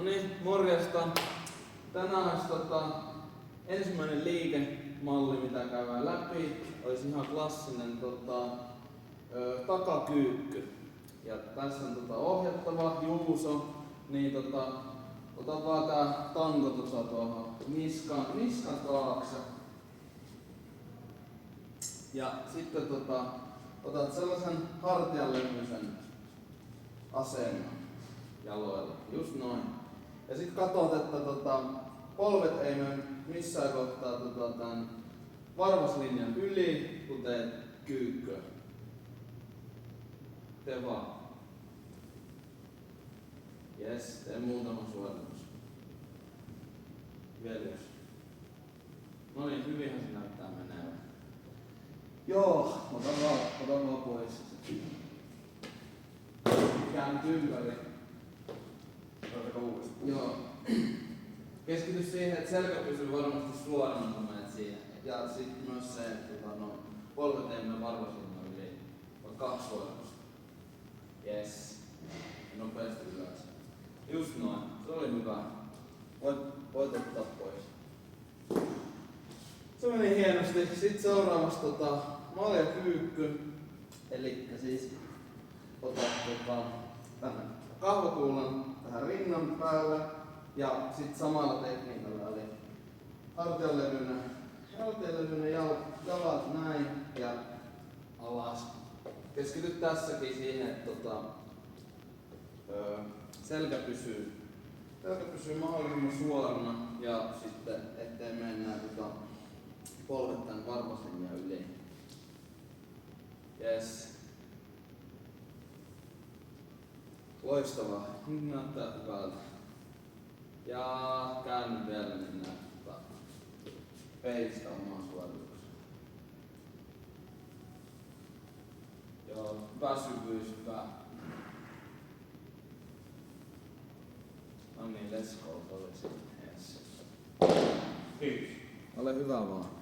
No niin, morjesta. Tänään olisi ensimmäinen liikemalli, mitä käydään läpi, olisi ihan klassinen takakyykky. Ja tässä on ohjattava Juuso, niin ota vaan tää tanko tuohon niskan taakse. Ja sitten otat sellaisen hartianlevyisen asennon jaloilla, just noin. Ja sit katsot, että polvet ei mene missään kohtaa tän varvaslinjan yli, kun teet kyykkyä. Tee vaan. Jes, tee muutama suoritus. Vielä jos. No niin, hyvinhän se näyttää menevän. Joo, ota vaan pois. Käännyt ympäri. Oletko uudestaan? Joo. Keskity siihen, että selkä pysyy varmasti suorana, kun menet siihen. Ja sitten myös se, että polvet ei mene varvaslinjan yli. Vaan 2 suoritusta. Yes. Ja nopeasti ylös. Just noin. Se oli hyvä. Voit ottaa pois. Se meni hienosti. Sitten seuraavaksi maljakyykky. Elikkä siis otat tänne kahvakuulan tähän rinnan päälle ja sitten samalla tekniikalla eli hartianlevyinen jalat näin ja alas. Keskity tässäkin siihen, että selkä pysyy mahdollisimman suorana ja sitten ettei mennä polvet tän varvaslinjan yli. Yes. Loistavaa. Nyt näyttää hyvältä. Ja käänny vielä, niin näyttää peilistä omaa suorituksen. Joo, hyvä syvyys, hyvä. No niin, let's go. Yes. Kiitos. Ole hyvä vaan.